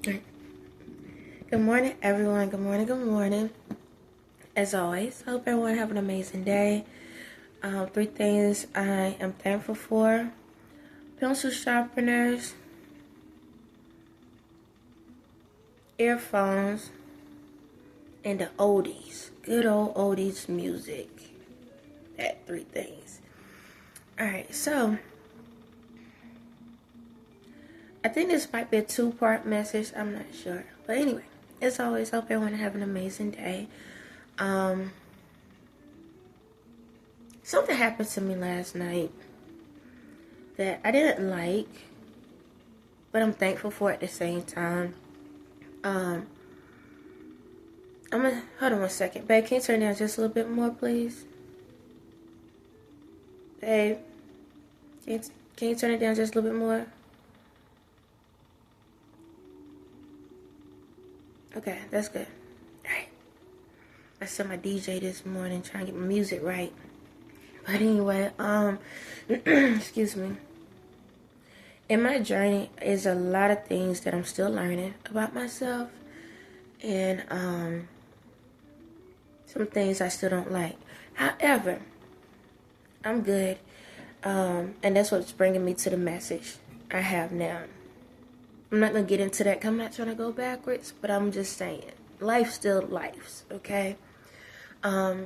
Good morning, everyone. Good morning, good morning. As always, I hope everyone have an amazing day. Three things I am thankful for: pencil sharpeners, earphones, and the oldies. Good old oldies music. That three things. Alright, so I think this might be a two-part message. I'm not sure. But anyway, as always, hope everyone have an amazing day. Something happened to me last night that I didn't like, but I'm thankful for at the same time. I'm gonna hold on one second. Babe, can you turn down just a little bit more, please? Babe, can you turn it down just a little bit more? Okay, that's good. Alright. I set my DJ this morning trying to get my music right. But anyway, excuse me. In my journey is a lot of things that I'm still learning about myself, and some things I still don't like. However, I'm good, and that's what's bringing me to the message I have now. I'm not gonna get into that 'cause I'm not trying to go backwards, but I'm just saying, life still lives, okay? I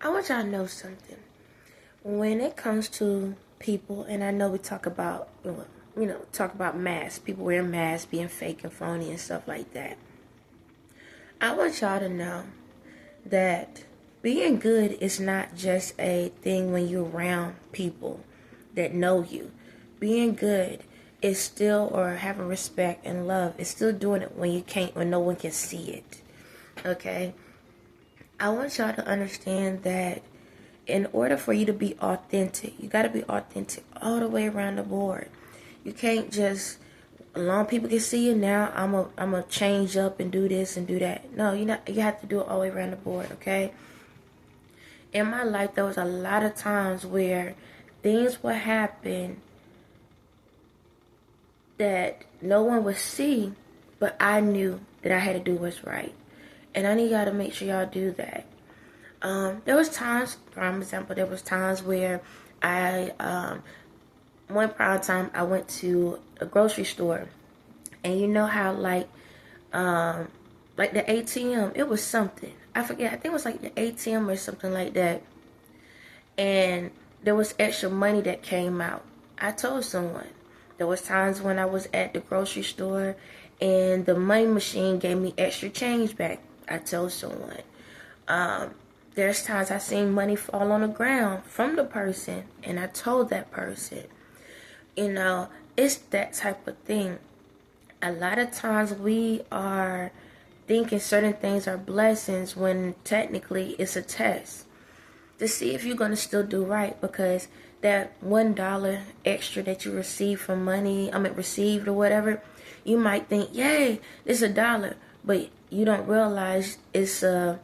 want y'all to know something. When it comes to people, and I know we talk about, talk about masks, people wearing masks, being fake and phony and stuff like that. I want y'all to know that being good is not just a thing when you're around people that know you. Being good is still, or having respect and love, is still doing it when you can't, when no one can see it. Okay? I want y'all to understand that in order for you to be authentic, you got to be authentic all the way around the board. You can't just, as long as people can see you now, I'm a change up and do this and do that. No, you have to do it all the way around the board, okay? In my life, there was a lot of times where things would happen that no one would see, but I knew that I had to do what's right. And I need y'all to make sure y'all do that. There was times, for example, there was times where one prime time I went to a grocery store, and you know how like the ATM, it was something. I forget, I think it was like the ATM or something like that. And there was extra money that came out. I told someone. There was times when I was at the grocery store and the money machine gave me extra change back. I told someone. There's times I seen money fall on the ground from the person, and I told that person. It's that type of thing. A lot of times we are thinking certain things are blessings when technically it's a test to see if you're going to still do right, because that $1 extra that you receive from money, received or whatever, you might think, yay, it's $1, but you don't realize it's a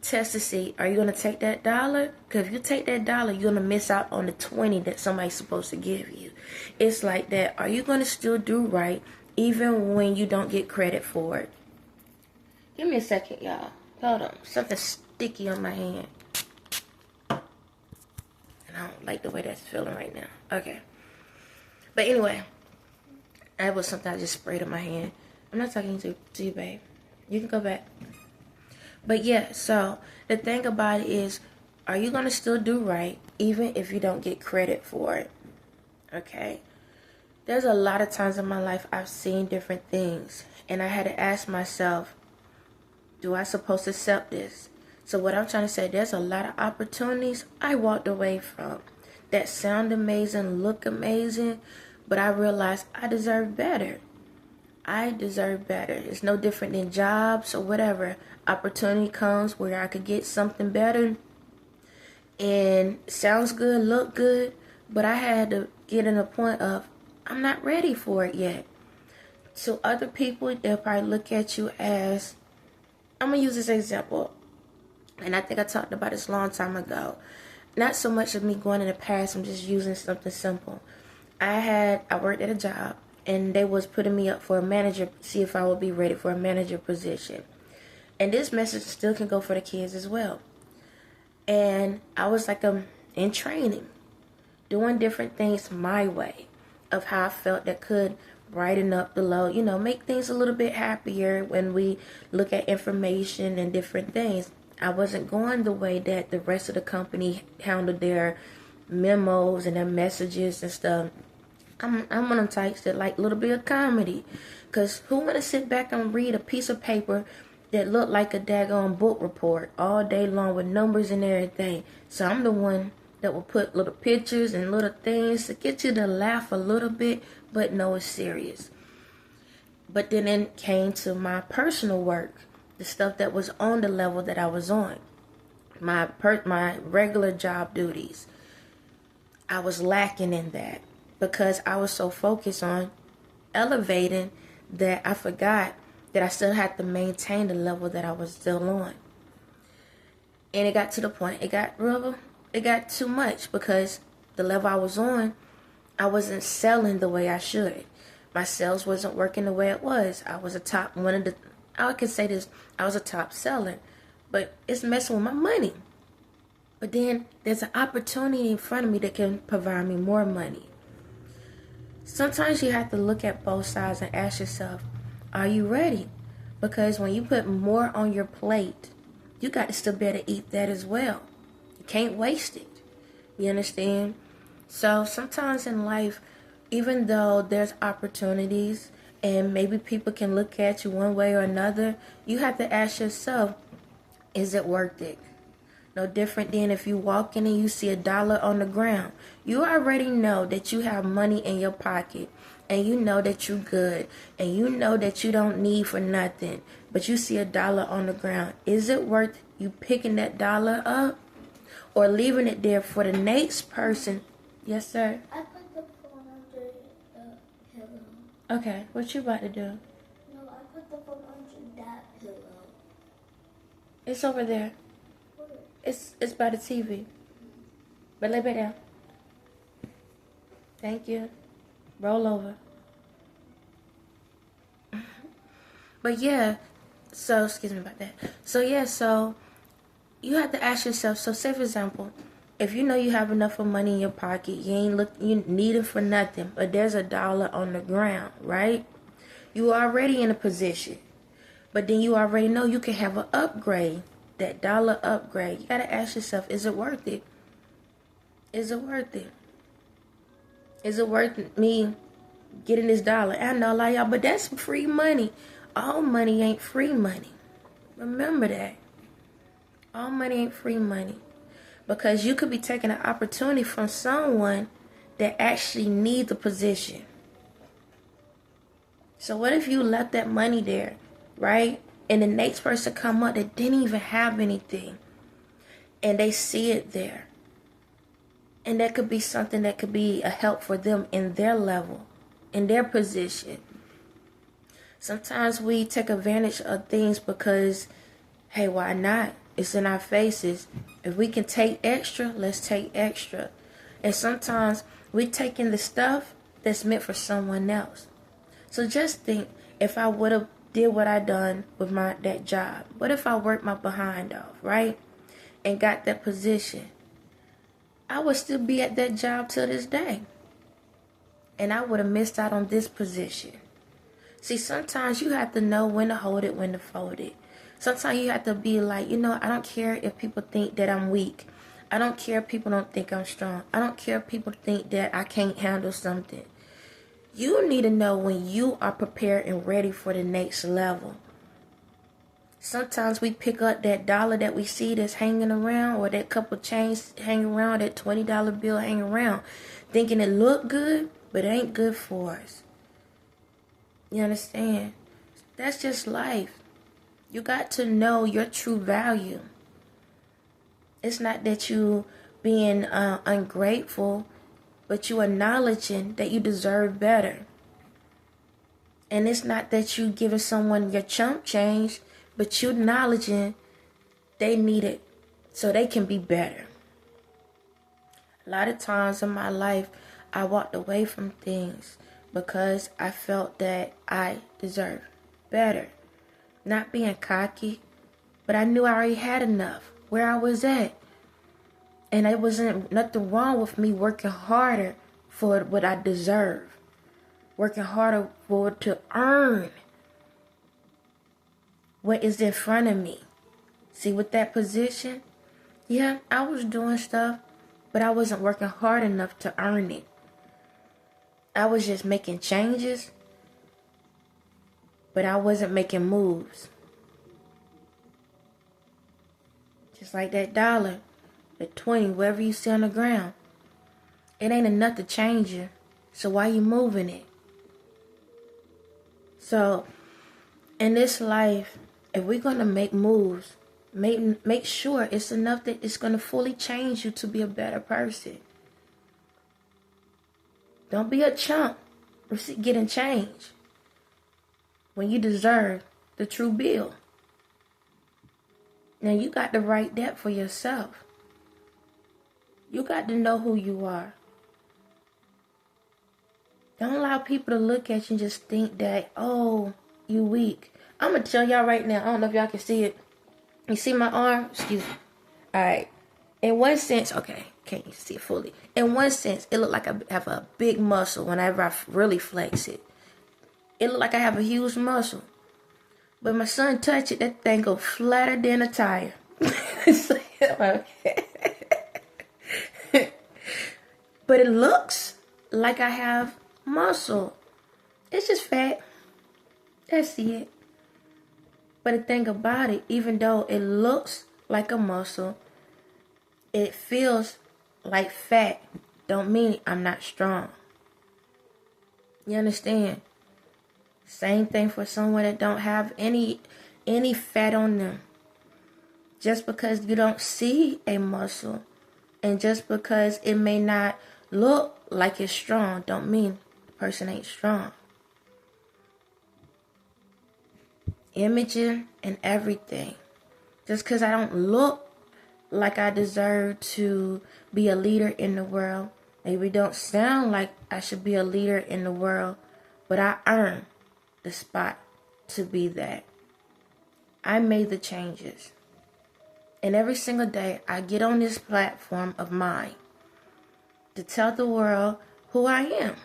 test to see, are you going to take that dollar? Because if you take that dollar, you're going to miss out on the 20 that somebody's supposed to give you. It's like that. Are you going to still do right even when you don't get credit for it? Give me a second, y'all. Hold on. Something sticky on my hand. And I don't like the way that's feeling right now. Okay. But anyway, that was something I just sprayed on my hand. I'm not talking to you, babe. You can go back. But yeah, so the thing about it is, are you going to still do right even if you don't get credit for it? Okay? There's a lot of times in my life I've seen different things, and I had to ask myself, do I supposed to accept this? So what I'm trying to say, there's a lot of opportunities I walked away from that sound amazing, look amazing, but I realized I deserve better. I deserve better. It's no different than jobs or whatever. Opportunity comes where I could get something better and sounds good, look good, but I had to get in a point of I'm not ready for it yet. So other people, they'll probably look at you as, I'm going to use this example, and I think I talked about this a long time ago. Not so much of me going in the past, I'm just using something simple. I worked at a job, and they was putting me up for a manager, see if I would be ready for a manager position. And this message still can go for the kids as well. And I was like, in training, doing different things my way of how I felt that could brighten up the load, make things a little bit happier when we look at information and different things. I wasn't going the way that the rest of the company handled their memos and their messages and stuff. I'm one of them types that like a little bit of comedy. Because who want to sit back and read a piece of paper that look like a daggone book report all day long with numbers and everything? So I'm the one that will put little pictures and little things to get you to laugh a little bit, but no, it's serious. But then it came to my personal work, the stuff that was on the level that I was on, my regular job duties. I was lacking in that because I was so focused on elevating that I forgot that I still had to maintain the level that I was still on. And it got to the point, it got too much because the level I was on, I wasn't selling the way I should. My sales wasn't working the way it was. I was I could say this, I was a top seller, but it's messing with my money. But then there's an opportunity in front of me that can provide me more money. Sometimes you have to look at both sides and ask yourself, are you ready? Because when you put more on your plate, you got to still be able to eat that as well. You can't waste it. You understand? So sometimes in life, even though there's opportunities and maybe people can look at you one way or another, you have to ask yourself, is it worth it? No different than if you walk in and you see $1 on the ground. You already know that you have money in your pocket and you know that you're good and you know that you don't need for nothing, but you see $1 on the ground. Is it worth you picking that dollar up or leaving it there for the next person? Yes, sir? I put the phone under the pillow. Okay, what you about to do? No, I put the phone under that pillow. It's over there. It's by the TV. But lay back down. Thank you. Roll over. But yeah, so excuse me about that. So you have to ask yourself, so say for example, if you know you have enough of money in your pocket, you need it for nothing, but there's $1 on the ground, right? You are already in a position. But then you already know you can have an upgrade. That dollar upgrade, you gotta ask yourself, is it worth it? Is it worth it? Is it worth me getting this dollar? I know a lot of y'all, but that's free money. All money ain't free money. Remember that. All money ain't free money. Because you could be taking an opportunity from someone that actually needs the position. So what if you left that money there, right? And the next person come up that didn't even have anything. And they see it there. And that could be something that could be a help for them in their level, in their position. Sometimes we take advantage of things because, hey, why not? It's in our faces. If we can take extra, let's take extra. And sometimes we take in the stuff that's meant for someone else. So just think, if I would have did what I done with that job. What if I worked my behind off, right? And got that position? I would still be at that job till this day. And I would have missed out on this position. See, sometimes you have to know when to hold it, when to fold it. Sometimes you have to be like, I don't care if people think that I'm weak. I don't care if people don't think I'm strong. I don't care if people think that I can't handle something. You need to know when you are prepared and ready for the next level. Sometimes we pick up that dollar that we see that's hanging around, or that couple chains hanging around, that $20 bill hanging around, thinking it look good, but it ain't good for us. You understand? That's just life. You got to know your true value. It's not that you being ungrateful, but you acknowledging that you deserve better. And it's not that you giving someone your chump change, but you acknowledging they need it so they can be better. A lot of times in my life, I walked away from things because I felt that I deserved better. Not being cocky, but I knew I already had enough where I was at. And it wasn't nothing wrong with me working harder for what I deserve. Working harder for to earn what is in front of me. See, with that position, yeah, I was doing stuff, but I wasn't working hard enough to earn it. I was just making changes, but I wasn't making moves. Just like that dollar, the 20, wherever you see on the ground. It ain't enough to change you, so why you moving it? So, in this life, if we're going to make moves, make sure it's enough that it's going to fully change you to be a better person. Don't be a chump getting change when you deserve the true bill. Now, you got to write that for yourself. You got to know who you are. Don't allow people to look at you and just think that, oh, you weak. I'm going to tell y'all right now. I don't know if y'all can see it. You see my arm? Excuse me. All right. In one sense, okay, can't you see it fully? In one sense, it look like I have a big muscle whenever I really flex it. It look like I have a huge muscle. But my son touch it, that thing go flatter than a tire. But it looks like I have muscle. It's just fat. That's it. But the thing about it, even though it looks like a muscle, it feels like fat. Don't mean I'm not strong. You understand? Same thing for someone that don't have any fat on them. Just because you don't see a muscle, and just because it may not look like it's strong, don't mean the person ain't strong. Imaging and everything. Just because I don't look like I deserve to be a leader in the world, maybe don't sound like I should be a leader in the world, but I earned the spot to be that. I made the changes. And every single day I get on this platform of mine to tell the world who I am.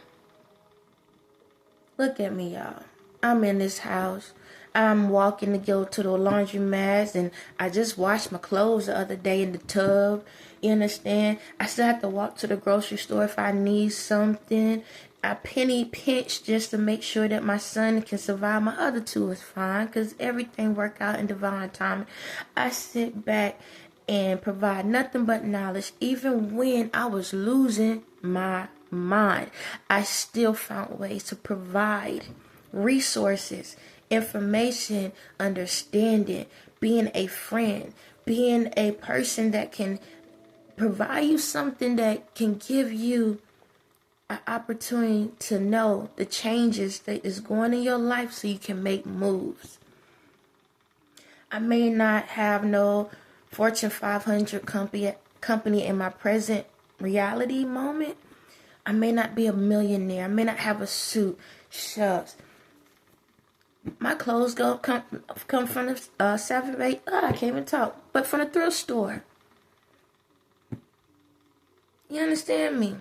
Look at me, y'all. I'm in this house. I'm walking to go to the laundromat, and I just washed my clothes the other day in the tub. You understand? I still have to walk to the grocery store if I need something. I penny pinch just to make sure that my son can survive. My other two is fine because everything worked out in divine timing. I sit back and provide nothing but knowledge. Even when I was losing my mind, I still found ways to provide resources, information, understanding, being a friend, being a person that can provide you something that can give you an opportunity to know the changes that is going in your life so you can make moves. I may not have no Fortune 500 company in my present reality moment. I may not be a millionaire. I may not have a suit. Shucks. My clothes come from the 7-8. I can't even talk. But from the thrift store. You understand me?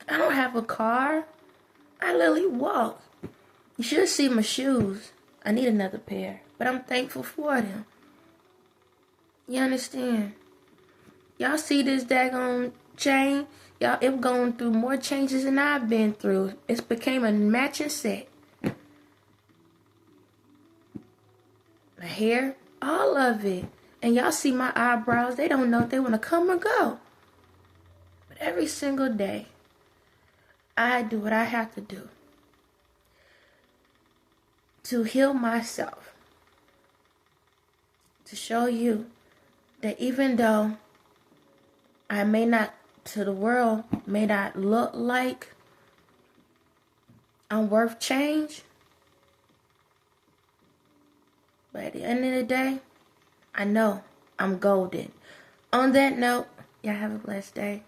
I don't have a car. I literally walk. You should see my shoes. I need another pair. But I'm thankful for them. You understand? Y'all see this daggone chain? Y'all, it going through more changes than I've been through. It became a matching set. My hair, all of it. And y'all see my eyebrows. They don't know if they want to come or go. But every single day, I do what I have to do to heal myself. To show you that even though I may not, to the world, may not look like I'm worth change, but at the end of the day, I know I'm golden. On that note, y'all have a blessed day.